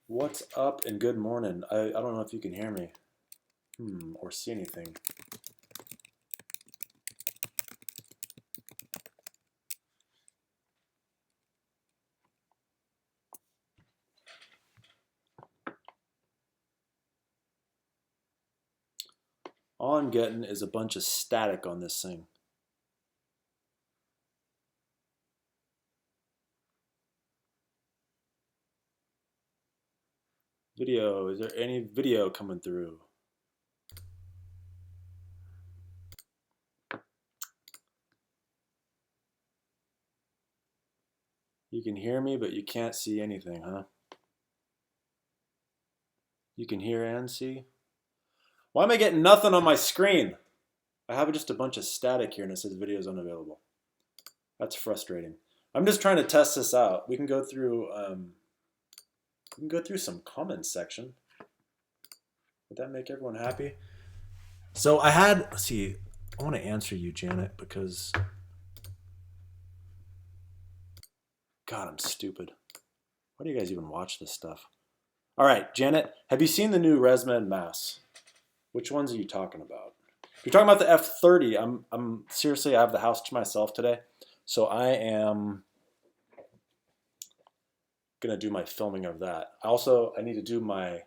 What's up and good morning. I don't know if you can hear me or see anything. All I'm getting is a bunch of static on this thing. Video, is there any video coming through? You can hear me, but you can't see anything, huh? You can hear and see? Why am I getting nothing on my screen? I have just a bunch of static here and it says video is unavailable. That's frustrating. I'm just trying to test this out. We can go through some comments section. Would that make everyone happy? So I had, let's see, I want to answer you, Janet, because God, I'm stupid. Why do you guys even watch this stuff? All right, Janet, have you seen the new Resma and Mass? Which ones are you talking about? If you're talking about the F30, I'm seriously, I have the house to myself today, so I am gonna do my filming of that. I need to do my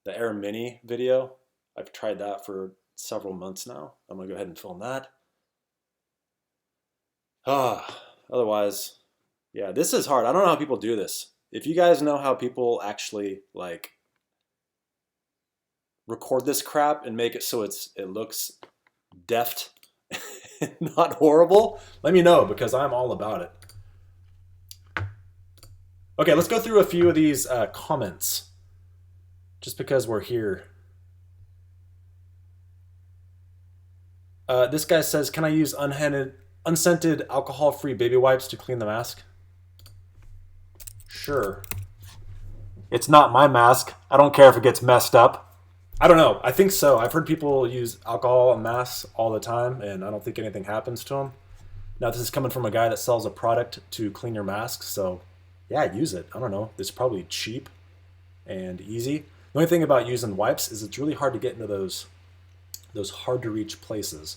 the Air Mini video. I've tried that for several months now. I'm gonna go ahead and film that. Otherwise, yeah, this is hard. I don't know how people do this. If you guys know how people actually like record this crap and make it so it looks deft and not horrible, let me know because I'm all about it. Okay, let's go through a few of these comments just because we're here. This guy says, can I use unscented alcohol-free baby wipes to clean the mask? Sure. It's not my mask. I don't care if it gets messed up. I don't know. I think so. I've heard people use alcohol and masks all the time, and I don't think anything happens to them. Now, this is coming from a guy that sells a product to clean your masks, so yeah, use it. I don't know. It's probably cheap and easy. The only thing about using wipes is it's really hard to get into those hard-to-reach places.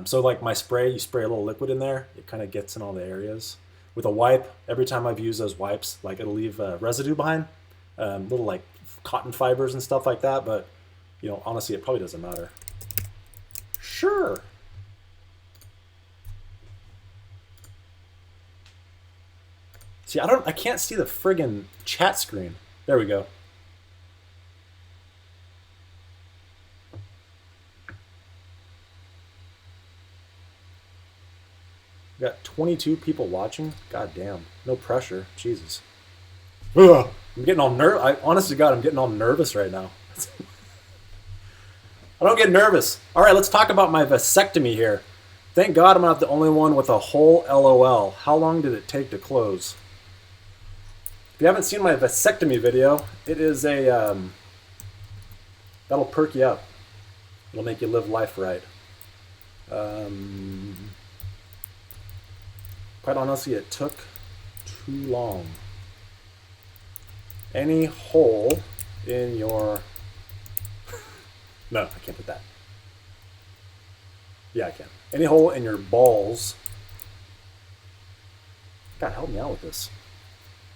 So like my spray, you spray a little liquid in there, it kind of gets in all the areas. With a wipe, every time I've used those wipes, like it'll leave residue behind, little like cotton fibers and stuff like that, but you know, honestly, it probably doesn't matter. Sure. See, I can't see the friggin' chat screen. There we go. We got 22 people watching. God damn. No pressure. Jesus. Ugh. I'm getting all honest to God, I'm getting all nervous right now. I don't get nervous. All right, let's talk about my vasectomy here. Thank God I'm not the only one with a whole LOL. How long did it take to close? If you haven't seen my vasectomy video, it is a, that'll perk you up. It'll make you live life right. Quite honestly, it took too long. Any hole in your... No, I can't put that. Yeah, I can. Any hole in your balls... God, help me out with this.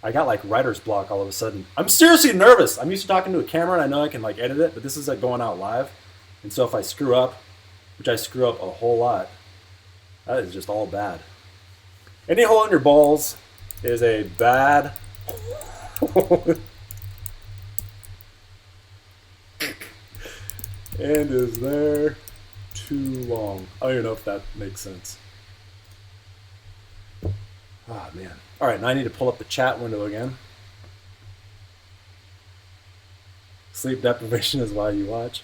I got like writer's block all of a sudden. I'm seriously nervous. I'm used to talking to a camera and I know I can like edit it, but this is like going out live. And so if I screw up, which I screw up a whole lot, that is just all bad. Any hole in your balls is a bad and is there too long. I don't even know if that makes sense. Oh, man. All right, now I need to pull up the chat window again. Sleep deprivation is why you watch.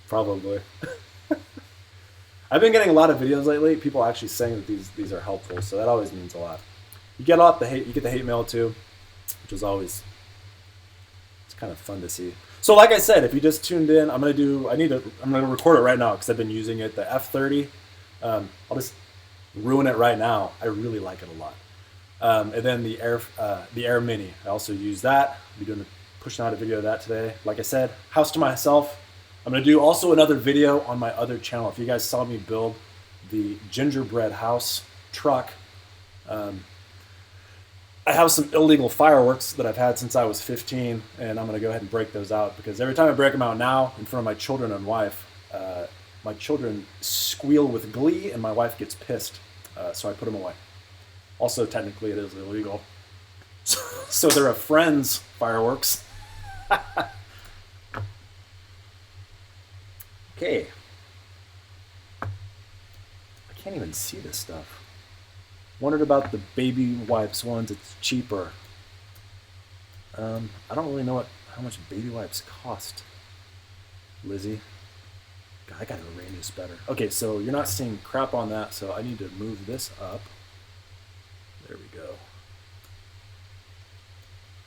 Probably. I've been getting a lot of videos lately. People actually saying that these are helpful, so that always means a lot. You get a lot of the hate. You get the hate mail too, which is always it's kind of fun to see. So, like I said, if you just tuned in, I'm gonna record it right now because I've been using it. The F30. I'll just ruin it right now. I really like it a lot. And then the Air Mini. I also use that. I'll be pushing out a video of that today. Like I said, house to myself. I'm gonna do also another video on my other channel. If you guys saw me build the gingerbread house truck, I have some illegal fireworks that I've had since I was 15, and I'm gonna go ahead and break those out because every time I break them out now in front of my children and wife, my children squeal with glee and my wife gets pissed, so I put them away. Also, technically, it is illegal. So they're a friend's fireworks. Okay. I can't even see this stuff. Wondered about the baby wipes ones. It's cheaper. I don't really know how much baby wipes cost, Lizzie. God, I gotta arrange this better. Okay, so you're not seeing crap on that, so I need to move this up. There we go.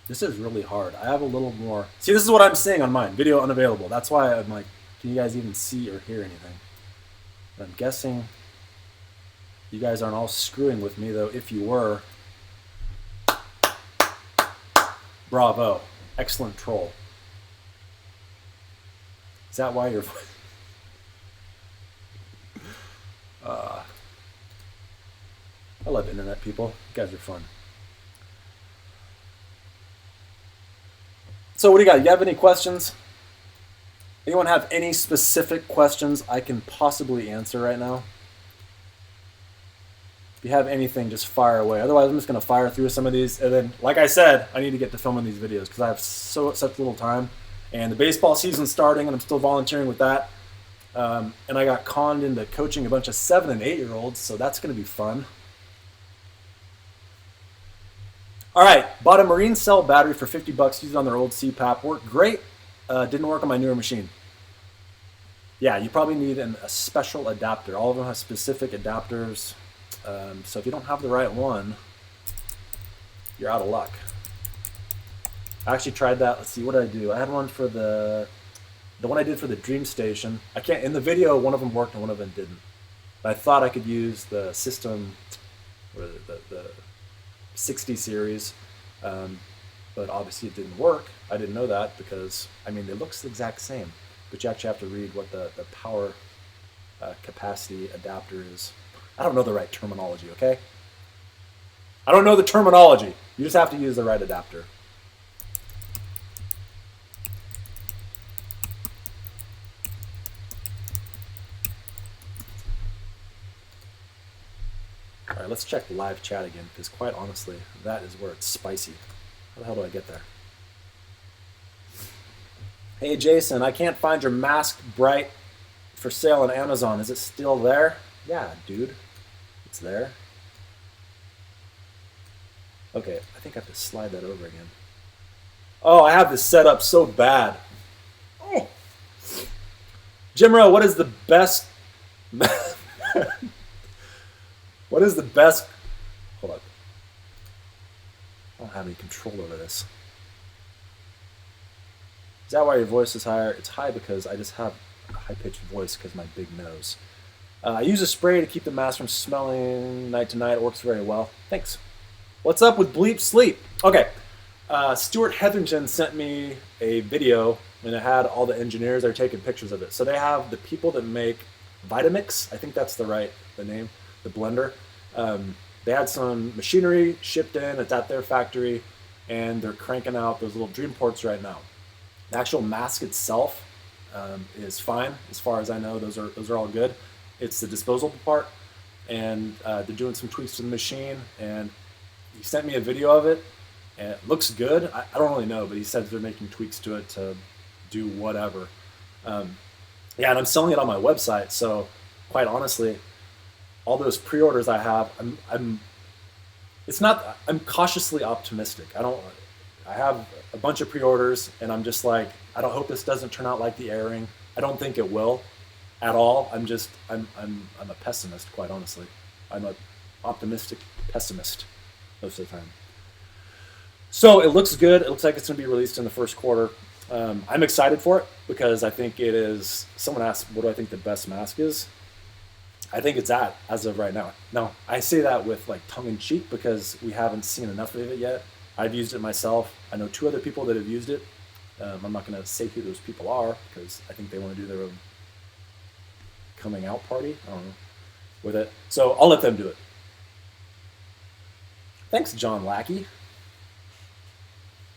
This is really hard. I have a little more. See, this is what I'm saying on mine. Video unavailable. That's why I'm like, can you guys even see or hear anything? But I'm guessing you guys aren't all screwing with me, though. If you were, bravo. Excellent troll. Is that why you're... I love internet people. You guys are fun. So what do you got? You have any questions? Anyone have any specific questions I can possibly answer right now? If you have anything, just fire away. Otherwise, I'm just going to fire through some of these. And then, like I said, I need to get to filming these videos because I have such little time. And the baseball season's starting, and I'm still volunteering with that. And I got conned into coaching a bunch of 7- and 8-year-olds, so that's going to be fun. All right, bought a marine cell battery for $50, used it on their old CPAP. Worked great, didn't work on my newer machine. Yeah, you probably need a special adapter. All of them have specific adapters. So if you don't have the right one, you're out of luck. I actually tried that. Let's see, what did I do? I had one for the one I did for the Dream Station. I can't, in the video, one of them worked and one of them didn't. But I thought I could use the system, or the 60 series, but obviously it didn't work. I didn't know that because, I mean, it looks the exact same, but you actually have to read what the power capacity adapter is. I don't know the right terminology, okay? I don't know the terminology. You just have to use the right adapter. All right, let's check the live chat again, because quite honestly, that is where it's spicy. How the hell do I get there? Hey, Jason, I can't find your Mask Bright for sale on Amazon. Is it still there? Yeah, dude, it's there. Okay, I think I have to slide that over again. Oh, I have this set up so bad. Oh. Jimro, what is the best... What is the best... Hold on. I don't have any control over this. Is that why your voice is higher? It's high because I just have a high-pitched voice because of my big nose. I use a spray to keep the mask from smelling night to night. It works very well. Thanks. What's up with Bleep Sleep? Okay. Stuart Hetherington sent me a video, and it had all the engineers that are taking pictures of it. So they have the people that make Vitamix. I think that's the name. The blender. They had some machinery shipped in. It's at their factory, and they're cranking out those little dream ports right now. The actual mask itself is fine, as far as I know. Those are all good. It's the disposable part, and they're doing some tweaks to the machine. And he sent me a video of it, and it looks good. I don't really know, but he said they're making tweaks to it to do whatever. Yeah, and I'm selling it on my website. So, quite honestly, all those pre-orders I have, I'm cautiously optimistic. I have a bunch of pre-orders, and I'm just like, I don't hope this doesn't turn out like the airing. I don't think it will at all. I'm a pessimist, quite honestly. I'm an optimistic pessimist most of the time. So it looks good. It looks like it's going to be released in the first quarter. I'm excited for it because I think it is. Someone asked, what do I think the best mask is? I think it's at as of right now. No, I say that with like tongue in cheek because we haven't seen enough of it yet. I've used it myself. I know 2 other people that have used it. I'm not going to say who those people are because I think they want to do their own coming out party. I don't know with it. So I'll let them do it. Thanks, John Lackey.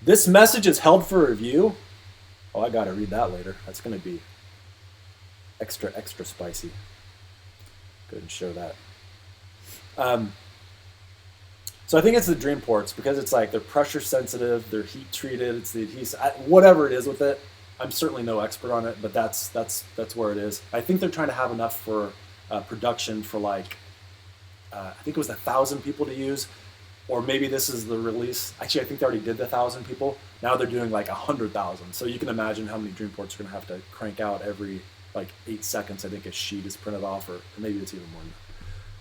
This message is held for review. Oh, I got to read that later. That's going to be extra, extra spicy. Go ahead and show that. So I think it's the Dream ports because it's like they're pressure sensitive, they're heat treated, it's the adhesive, whatever it is with it. I'm certainly no expert on it, but that's where it is. I think they're trying to have enough for production for like I think it was 1,000 people to use, or maybe this is the release. Actually, I think they already did the 1,000 people. Now they're doing like 100,000. So you can imagine how many Dream ports are going to have to crank out every like 8 seconds. I think a sheet is printed off, or maybe it's even more.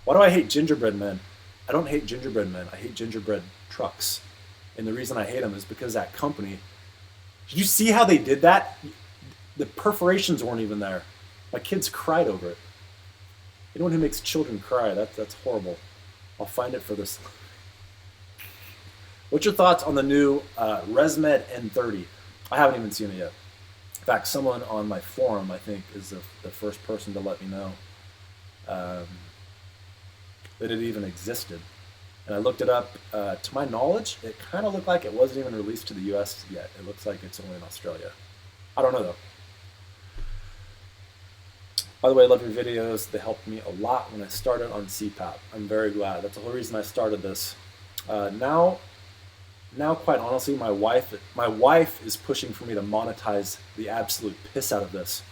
Why do I hate gingerbread men? I don't hate gingerbread men. I hate gingerbread trucks. And the reason I hate them is because that company, did you see how they did that? The perforations weren't even there. My kids cried over it. Anyone who makes children cry, that's horrible. I'll find it for this. What's your thoughts on the new ResMed N30? I haven't even seen it yet. In fact, someone on my forum, I think, is the first person to let me know that it even existed. And I looked it up. To my knowledge, it kind of looked like it wasn't even released to the US yet. It looks like it's only in Australia. I don't know, though. By the way, I love your videos. They helped me a lot when I started on CPAP. I'm very glad. That's the whole reason I started this. Now, quite honestly, my wife is pushing for me to monetize the absolute piss out of this.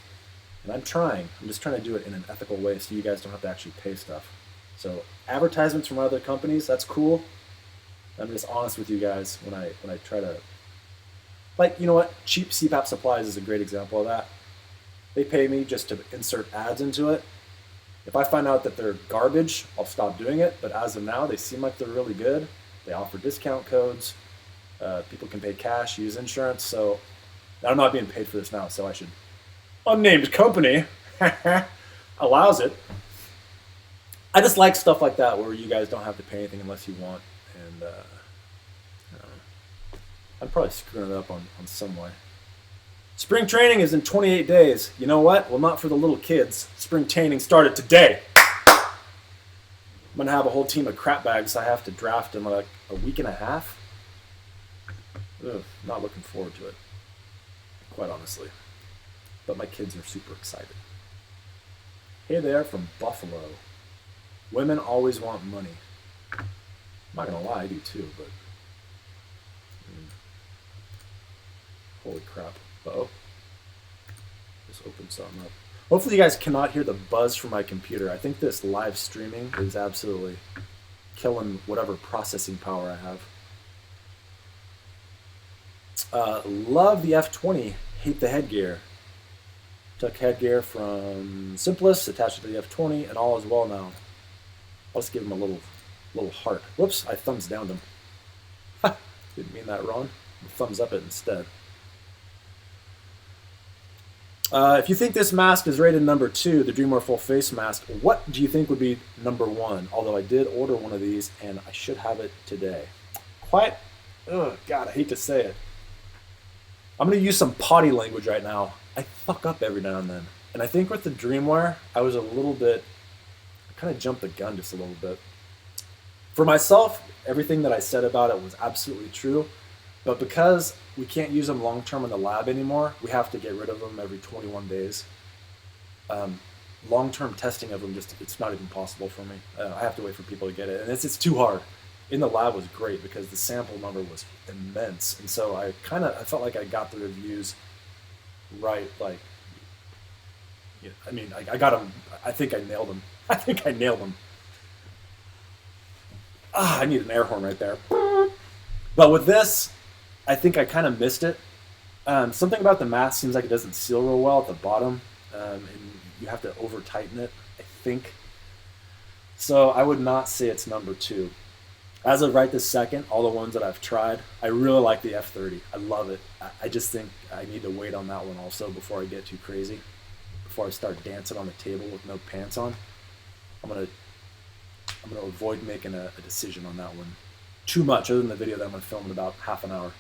And I'm trying. I'm just trying to do it in an ethical way so you guys don't have to actually pay stuff. So advertisements from other companies, that's cool. I'm just honest with you guys when I try to, like, you know what? Cheap CPAP supplies is a great example of that. They pay me just to insert ads into it. If I find out that they're garbage, I'll stop doing it. But as of now, they seem like they're really good. They offer discount codes. People can pay cash, use insurance. So I'm not being paid for this now, so I should. Unnamed company allows it. I just like stuff like that where you guys don't have to pay anything unless you want. And I'm probably screwing it up on some way. Spring training is in 28 days. You know what? Well, not for the little kids. Spring training started today. I'm going to have a whole team of crap bags I have to draft in like a week and a half. Ugh, not looking forward to it, quite honestly. But my kids are super excited. Hey there from Buffalo. Women always want money. I'm not going to lie, I do too, but... Holy crap. Uh-oh. Just opened something up. Hopefully you guys cannot hear the buzz from my computer. I think this live streaming is absolutely killing whatever processing power I have. Love the F20. Hate the headgear. Took headgear from Simplest, attached it to the F20, and all is well now. I'll just give him a little heart. Whoops, I thumbs downed him. Didn't mean that wrong. Thumbs up it instead. If you think this mask is rated number 2, the Dreamwear full face mask, what do you think would be number 1? Although I did order one of these and I should have it today. God, I hate to say it. I'm going to use some potty language right now. I fuck up every now and then. And I think with the Dreamwear, I was a little bit, I kind of jumped the gun just a little bit. For myself, everything that I said about it was absolutely true. But because we can't use them long-term in the lab anymore, we have to get rid of them every 21 days. Long-term testing of them, it's not even possible for me. I have to wait for people to get it. And it's too hard. In the lab was great because the sample number was immense. And so I felt like I got the reviews right. Like, yeah, I mean, I got them. I think I nailed them. I need an air horn right there. But with this, I think I kind of missed it. Something about the mask seems like it doesn't seal real well at the bottom. And you have to over tighten it, I think. So I would not say it's number 2. As of right this second, all the ones that I've tried, I really like the F30. I love it. I just think I need to wait on that one also before I get too crazy. Before I start dancing on the table with no pants on. I'm gonna avoid making a decision on that one too much, other than the video that I'm gonna film in about half an hour.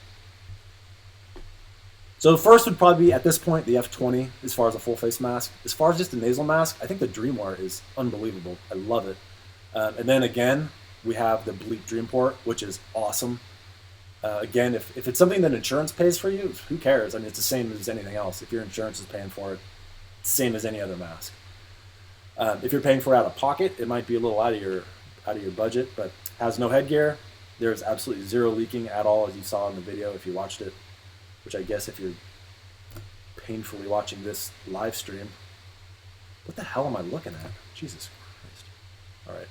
So the first would probably be, at this point, the F20 as far as a full face mask. As far as just a nasal mask, I think the Dreamwear is unbelievable. I love it. And then again, we have the Bleep Dreamport, which is awesome. Again, if it's something that insurance pays for you, who cares? I mean, it's the same as anything else. If your insurance is paying for it, it's the same as any other mask. If you're paying for it out of pocket, it might be a little out of your budget, but has no headgear. There's absolutely zero leaking at all, as you saw in the video if you watched it, which I guess if you're painfully watching this live stream. What the hell am I looking at? Jesus Christ. All right.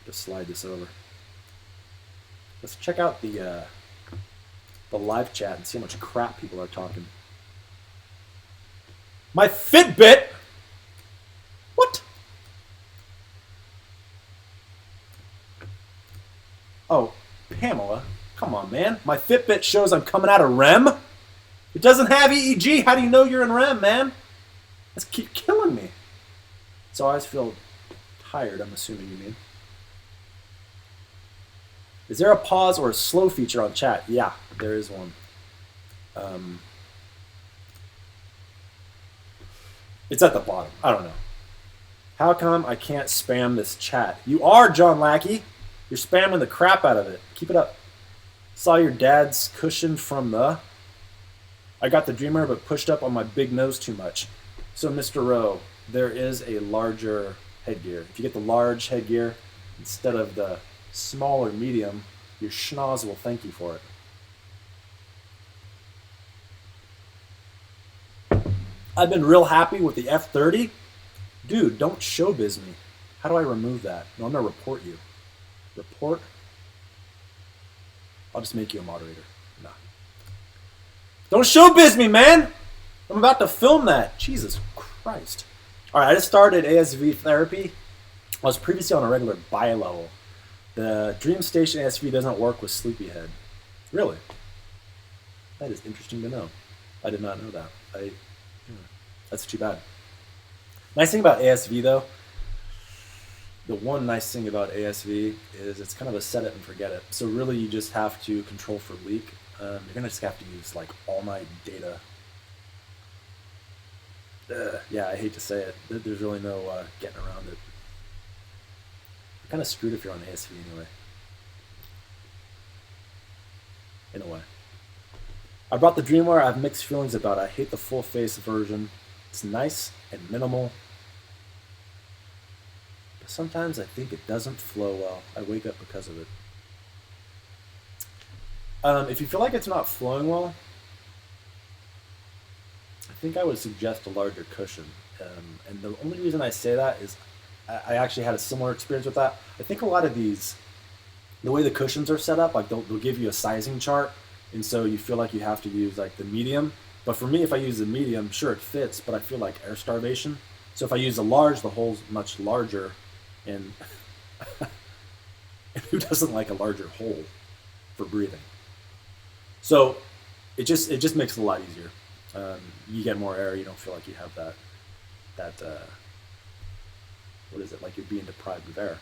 Just slide this over. Let's check out the live chat and see how much crap people are talking. My Fitbit? What? Oh, Pamela, come on, man. My Fitbit shows I'm coming out of REM. It doesn't have EEG. How do you know you're in REM, man? That's keep killing me. So I always feel tired, I'm assuming you mean. Is there a pause or a slow feature on chat? Yeah, there is one. It's at the bottom. I don't know. How come I can't spam this chat? You are, John Lackey. You're spamming the crap out of it. Keep it up. Saw your dad's cushion from the... I got the Dreamer, but pushed up on my big nose too much. So, Mr. Rowe, there is a larger headgear. If you get the large headgear instead of the small or medium, your schnoz will thank you for it. I've been real happy with the F30. Dude, don't showbiz me. How do I remove that? No, I'm going to report you. Report? I'll just make you a moderator. No. Don't showbiz me, man! I'm about to film that. Jesus Christ. All right, I just started ASV therapy. I was previously on a regular bi-level. The DreamStation ASV doesn't work with Sleepyhead. Really? That is interesting to know. I did not know that. That's too bad. Nice thing about ASV, though, the one nice thing about ASV is it's kind of a set it and forget it. So really you just have to control for leak. You're going to just have to use like all-night data. Yeah, I hate to say it. There's really no getting around it. You're kind of screwed if you're on ASV anyway. In a way. I brought the Dreamwear. I have mixed feelings about it. I hate the full face version. It's nice and minimal. But sometimes I think it doesn't flow well. I wake up because of it. If you feel like it's not flowing well, I think I would suggest a larger cushion. And the only reason I say that is I actually had a similar experience with that. I think a lot of these, the way the cushions are set up, like they'll give you a sizing chart, and so you feel like you have to use like the medium. But for me, if I use the medium, sure it fits, but I feel like air starvation. So if I use the large, the hole's much larger, and who doesn't like a larger hole for breathing? So it just makes it a lot easier. You get more air. You don't feel like you have that what is it, like you're being deprived of air.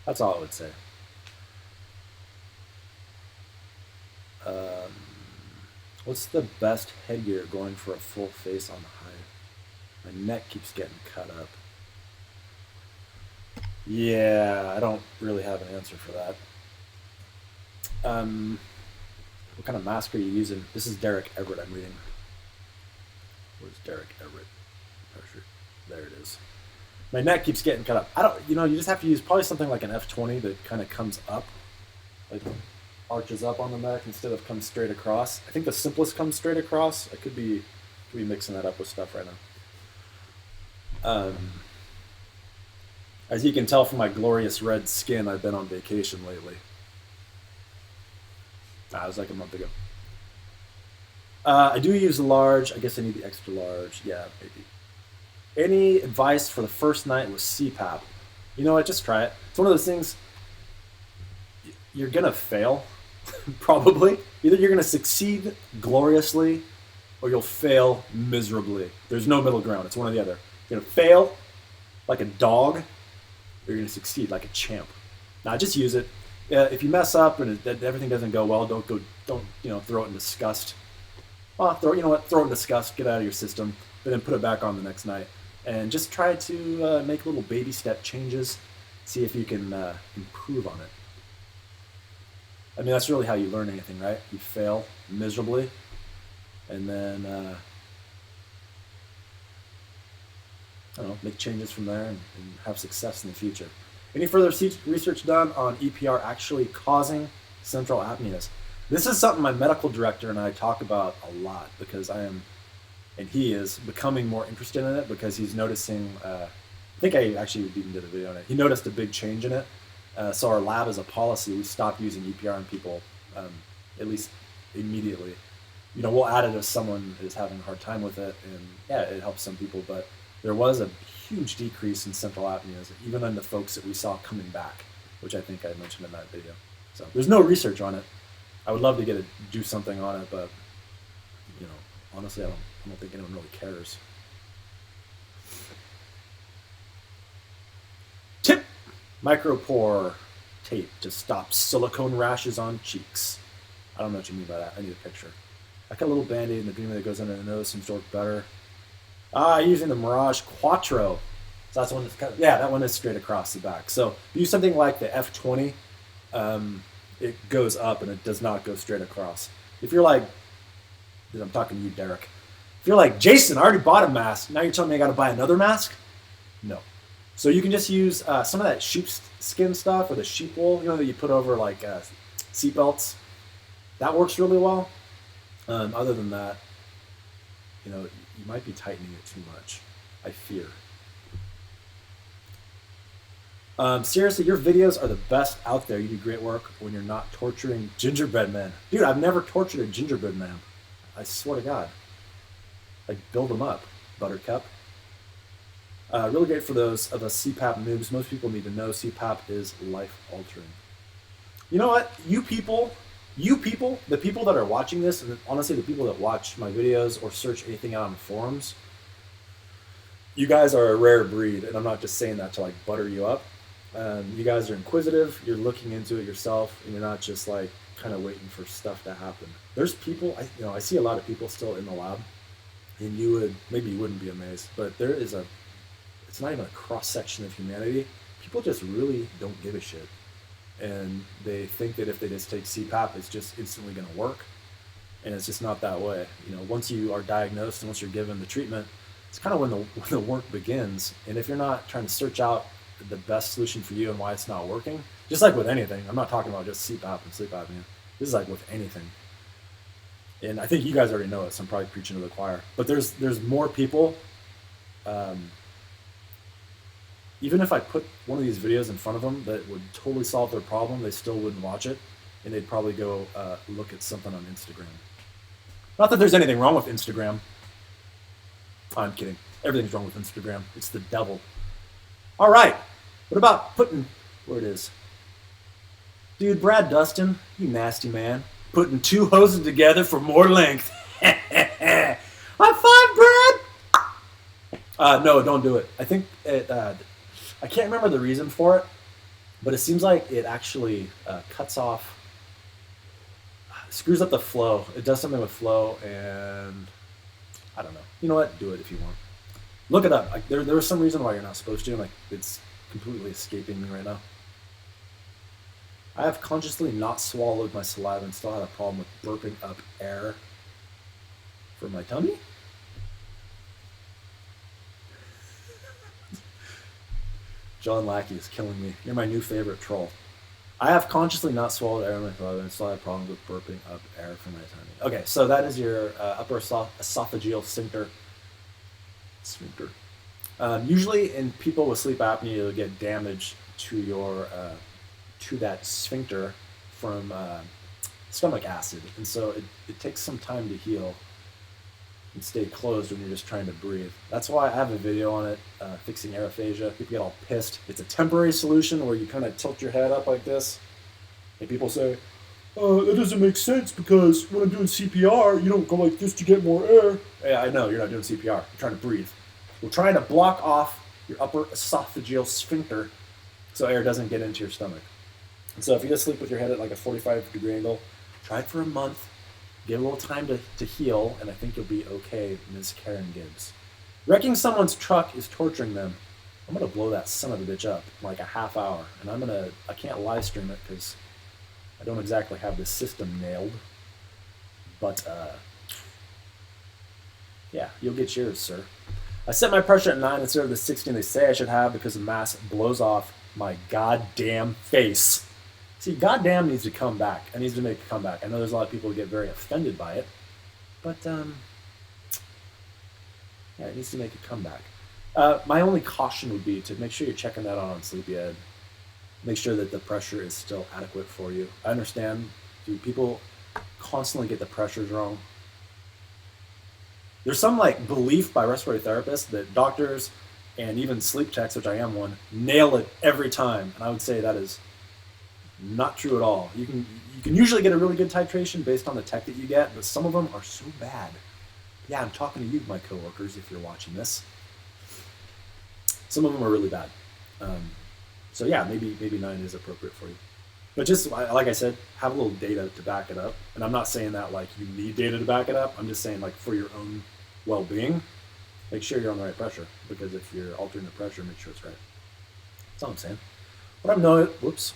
That's all I would say. What's the best headgear going for a full face on the high? My neck keeps getting cut up. Yeah, I don't really have an answer for that. What kind of mask are you using? This is Derek Everett I'm reading. Where's Derek Everett? Pressure. There it is. My neck keeps getting cut up. You just have to use probably something like an F20 that kind of comes up, like arches up on the neck instead of comes straight across. I think the simplest comes straight across. I could be mixing that up with stuff right now. As you can tell from my glorious red skin, I've been on vacation lately. It was like a month ago. I do use the large. I guess I need the extra large. Yeah, maybe. Any advice for the first night with CPAP? You know what? Just try it. It's one of those things. You're gonna fail, probably. Either you're gonna succeed gloriously, or you'll fail miserably. There's no middle ground. It's one or the other. You're gonna fail, like a dog, or you're going to succeed like a champ. Now, just use it. If you mess up and everything doesn't go well, don't throw it in disgust. Well, throw it in disgust, get it out of your system, but then put it back on the next night. And just try to make little baby step changes, see if you can improve on it. I mean, that's really how you learn anything, right? You fail miserably, and then, I don't know, make changes from there and have success in the future. Any further research done on EPR actually causing central apneas? This is something my medical director and I talk about a lot because he is becoming more interested in it because he's noticing, I think I actually even did a video on it. He noticed a big change in it. So our lab as a policy, we stopped using EPR on people, at least immediately. We'll add it if someone is having a hard time with it, and yeah, it helps some people, but there was a huge decrease in central apneas, even in the folks that we saw coming back, which I think I mentioned in that video. So there's no research on it. I would love to do something on it, but honestly, I don't think anyone really cares. Tip: micropore tape to stop silicone rashes on cheeks. I don't know what you mean by that. I need a picture. I got a little band-aid in the beam that goes under the nose, seems to work better. Using the Mirage Quattro. So that's one that's that one is straight across the back. So use something like the F20. It goes up and it does not go straight across. If you're like, I'm talking to you, Derek. If you're like, Jason, I already bought a mask. Now you're telling me I got to buy another mask? No. So you can just use some of that sheepskin stuff or the sheep wool, that you put over like seatbelts. That works really well. Other than that, you might be tightening it too much, I fear. Seriously, your videos are the best out there. You do great work when you're not torturing gingerbread men. Dude, I've never tortured a gingerbread man. I swear to God. Like, build them up, Buttercup. Really great for those of us CPAP noobs. Most people need to know CPAP is life-altering. You know what? You people, the people that are watching this, and honestly the people that watch my videos or search anything out on forums, you guys are a rare breed, and I'm not just saying that to like butter you up. You guys are inquisitive, you're looking into it yourself, and you're not just like kind of waiting for stuff to happen. There's people, I see a lot of people still in the lab, and maybe you wouldn't be amazed, but it's not even a cross-section of humanity. People just really don't give a shit. And they think that if they just take CPAP, it's just instantly going to work. And it's just not that way. Once you are diagnosed and once you're given the treatment, it's kind of when the work begins. And if you're not trying to search out the best solution for you and why it's not working, just like with anything, I'm not talking about just CPAP and sleep apnea. This is like with anything. And I think you guys already know it, so I'm probably preaching to the choir. But there's more people. Even if I put one of these videos in front of them that would totally solve their problem, they still wouldn't watch it, and they'd probably go look at something on Instagram. Not that there's anything wrong with Instagram. I'm kidding. Everything's wrong with Instagram. It's the devil. All right. What about where it is? Dude, Brad Dustin, you nasty man. Putting two hoses together for more length. High five, Brad! No, don't do it. I think I can't remember the reason for it, but it seems like it actually cuts off, screws up the flow. It does something with flow, and I don't know. You know what? Do it if you want. Look it up. There was some reason why you're not supposed to. Like, it's completely escaping me right now. I have consciously not swallowed my saliva and still had a problem with burping up air from my tummy. John Lackey is killing me. You're my new favorite troll. I have consciously not swallowed air in my throat and still have problems with burping up air from my tummy. Okay, so that is your upper esophageal sphincter. Usually in people with sleep apnea, you'll get damage to your to that sphincter from stomach acid, and so it takes some time to heal and stay closed when you're just trying to breathe. That's why I have a video on it, fixing aerophagia. People get all pissed. It's a temporary solution where you kind of tilt your head up like this, and people say, that doesn't make sense because when I'm doing CPR, you don't go like this to get more air. Yeah, I know, you're not doing CPR. You're trying to breathe. We're trying to block off your upper esophageal sphincter so air doesn't get into your stomach. And so if you just sleep with your head at like a 45-degree angle, try it for a month, give it a little time to heal, and I think you'll be okay, Ms. Karen Gibbs. Wrecking someone's truck is torturing them. I'm going to blow that son of a bitch up in like a half hour, and I can't live stream it because I don't exactly have the system nailed. But, yeah, you'll get yours, sir. I set my pressure at 9 instead of the 16 they say I should have because the mass blows off my goddamn face. See, goddamn needs to come back. It needs to make a comeback. I know there's a lot of people who get very offended by it, but, yeah, it needs to make a comeback. My only caution would be to make sure you're checking that out on Sleepyhead. Make sure that the pressure is still adequate for you. I understand, dude, people constantly get the pressures wrong. There's some like belief by respiratory therapists that doctors and even sleep techs, which I am one, nail it every time. And I would say that is not true at all. You can usually get a really good titration based on the tech that you get, but some of them are so bad. Yeah, I'm talking to you, my coworkers, if you're watching this. Some of them are really bad. So yeah, maybe 9 is appropriate for you. But just like I said, have a little data to back it up. And I'm not saying that like you need data to back it up. I'm just saying like for your own well-being, make sure you're on the right pressure. Because if you're altering the pressure, make sure it's right. That's all I'm saying. What I'm knowing, whoops.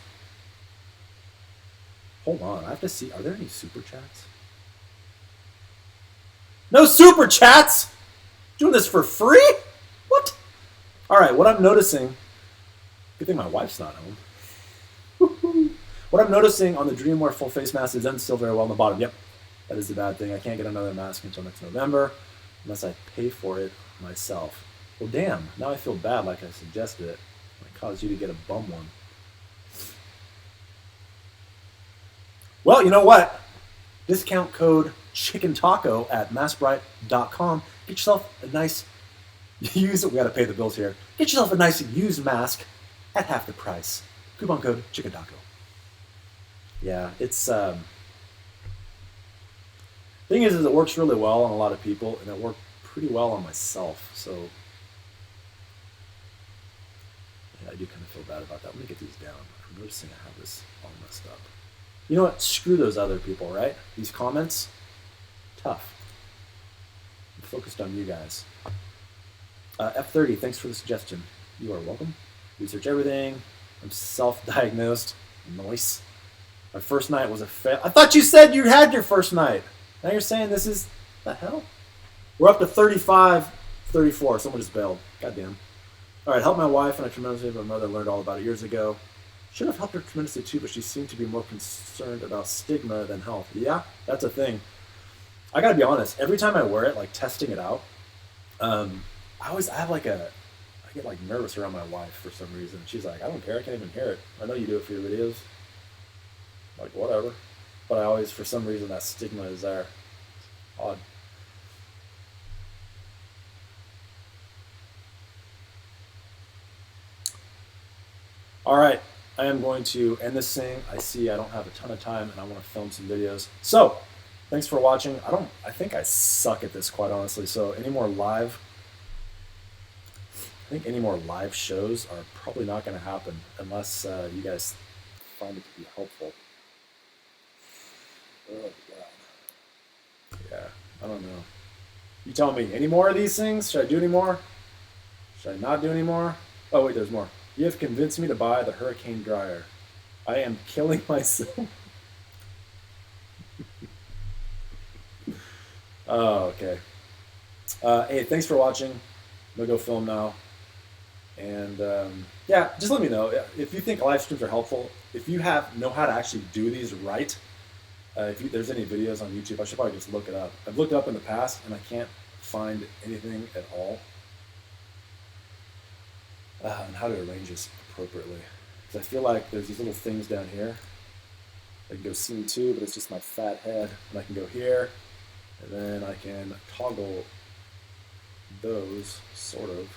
Hold on, I have to see, are there any super chats? No super chats! Doing this for free? What? All right, what I'm noticing, good thing my wife's not home. What I'm noticing on the Dreamwear full face mask is done still very well on the bottom. Yep, that is the bad thing. I can't get another mask until next November unless I pay for it myself. Well, damn, now I feel bad like I suggested it. I caused you to get a bum one. Well, you know what? Discount code Chicken Taco at maskbright.com. Get yourself a nice used. We got to pay the bills here. Get yourself a nice used mask at half the price. Coupon code Chicken Taco. Yeah, it's thing is it works really well on a lot of people, and it worked pretty well on myself. So yeah, I do kind of feel bad about that. Let me get these down. I'm noticing I have this all messed up. You know what? Screw those other people, right? These comments, tough. I'm focused on you guys. F30, thanks for the suggestion. You are welcome. Research everything. I'm self-diagnosed. Nice. My first night was a fail. I thought you said you had your first night. Now you're saying this is the hell? We're up to 35, 34. Someone just bailed. Goddamn. All right, help my wife and I tremendously. My mother learned all about it years ago. Should have helped her tremendously too, but she seemed to be more concerned about stigma than health. Yeah, that's a thing. I gotta be honest. Every time I wear it, like testing it out, I get like nervous around my wife for some reason. She's like, I don't care. I can't even hear it. I know you do it for your videos. Like, whatever. But I always, for some reason, that stigma is there. Odd. All right. I am going to end this thing. I see I don't have a ton of time, and I want to film some videos. So, thanks for watching. I think I suck at this, quite honestly. So, any more live shows are probably not going to happen unless you guys find it to be helpful. Oh, God. Yeah, I don't know. You tell me. Any more of these things? Should I do any more? Should I not do any more? Oh, wait, there's more. You have convinced me to buy the Hurricane Dryer. I am killing myself. Oh, okay. Hey, thanks for watching. I'm going to go film now. And yeah, just let me know. If you think live streams are helpful, if you know how to actually do these right, if there's any videos on YouTube, I should probably just look it up. I've looked it up in the past, and I can't find anything at all on how to arrange this appropriately. Because I feel like there's these little things down here. I can go scene 2, but it's just my fat head. And I can go here, and then I can toggle those, sort of.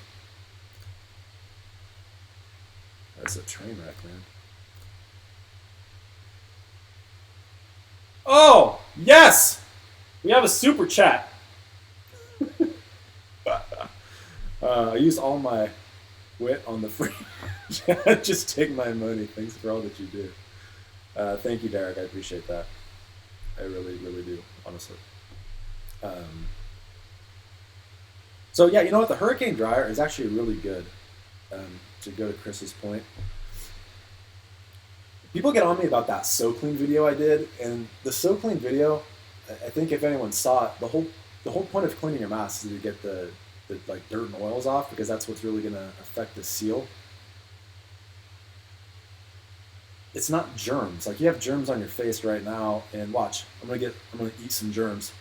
That's a train wreck, man. Oh, yes! We have a super chat. I used all my quit on the free. Just take my money. Thanks for all that you do. Thank you, Derek. I appreciate that. I really, really do, honestly. So yeah, you know what? The hurricane dryer is actually really good. To go to Chris's point, people get on me about that So Clean video I did, and the So Clean video, I think if anyone saw it, the whole point of cleaning your mask is to get the like dirt and oils off, because that's what's really going to affect the seal. It's not germs. Like, you have germs on your face right now, and watch, I'm gonna eat some germs.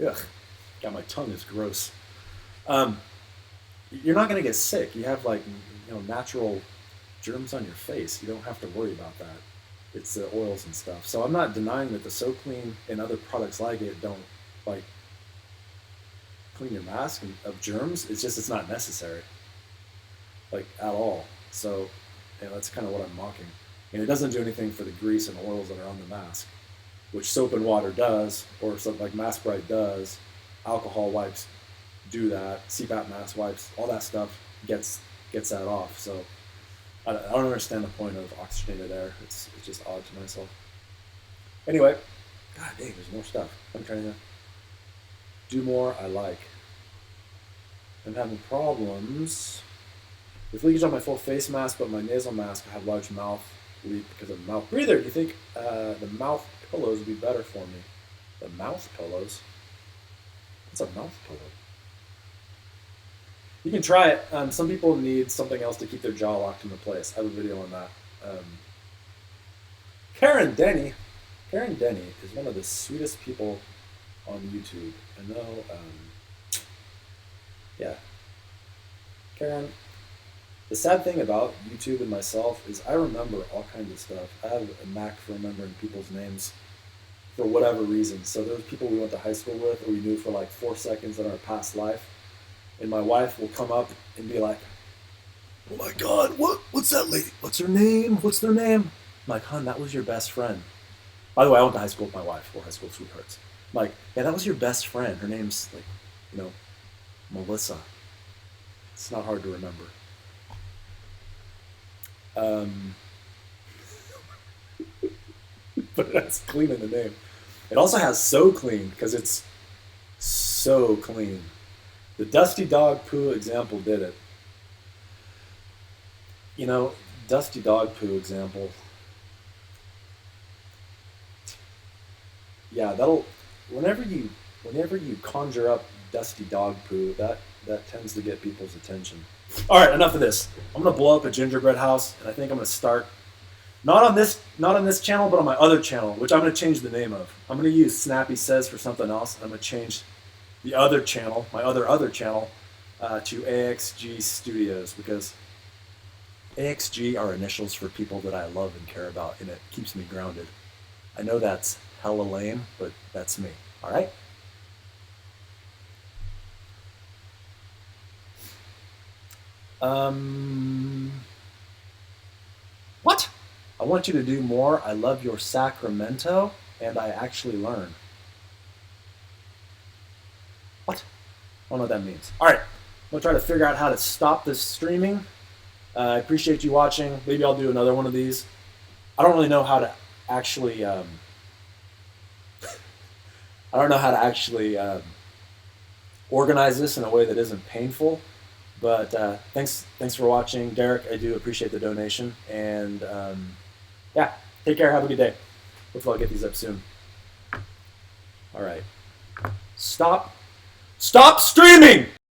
Ugh, God, my tongue is gross. You're not gonna get sick. You have, like, natural germs on your face. You don't have to worry about that. It's the oils and stuff. So I'm not denying that the So Clean and other products like it don't, like, clean your mask of germs. It's just, it's not necessary, like, at all. So that's kind of what I'm mocking. And it doesn't do anything for the grease and oils that are on the mask, which soap and water does, or something like Mask Bright does. Alcohol wipes do that. CPAP mask wipes, all that stuff gets that off. So I don't understand the point of oxygenated air. It's just odd to myself. Anyway, God dang, there's more stuff. I'm trying to do more. I like. I'm having problems with leakage on my full face mask, but my nasal mask, I have large mouth leak because of mouth breather. Do you think the mouth pillows would be better for me? The mouth pillows? What's a mouth pillow? You can try it. Some people need something else to keep their jaw locked into place. I have a video on that. Karen Denny is one of the sweetest people on YouTube. I know. Yeah. Karen, the sad thing about YouTube and myself is I remember all kinds of stuff. I have a knack for remembering people's names for whatever reason. So there's people we went to high school with, or we knew for like 4 seconds in our past life. And my wife will come up and be like, "Oh my God, what's that lady? What's her name? What's their name?" I'm like, "Hon, that was your best friend." By the way, I went to high school with my wife. We're high school sweethearts. I'm like, "Yeah, that was your best friend. Her name's like, Melissa." It's not hard to remember. But that's clean in the name. It also has So Clean because it's so clean. The Dusty Dog Poo example did it. Dusty Dog Poo example. Yeah, whenever you conjure up Dusty Dog Poo, that tends to get people's attention. All right, enough of this. I'm gonna blow up a gingerbread house, and I think I'm gonna start not on this channel, but on my other channel, which I'm gonna change the name of. I'm gonna use Snappy Says for something else, and I'm gonna change the other channel, my other channel, to AXG Studios, because AXG are initials for people that I love and care about, and it keeps me grounded. I know that's hella lame, but that's me. All right. What? I want you to do more. I love your Sacramento, and I actually learn. What? I don't know what that means. All right. I'm going to try to figure out how to stop this streaming. I appreciate you watching. Maybe I'll do another one of these. I don't really know how to actually... I don't know how to actually organize this in a way that isn't painful. But thanks for watching, Derek. I do appreciate the donation. And yeah, take care. Have a good day. Hopefully I'll get these up soon. All right. Stop streaming!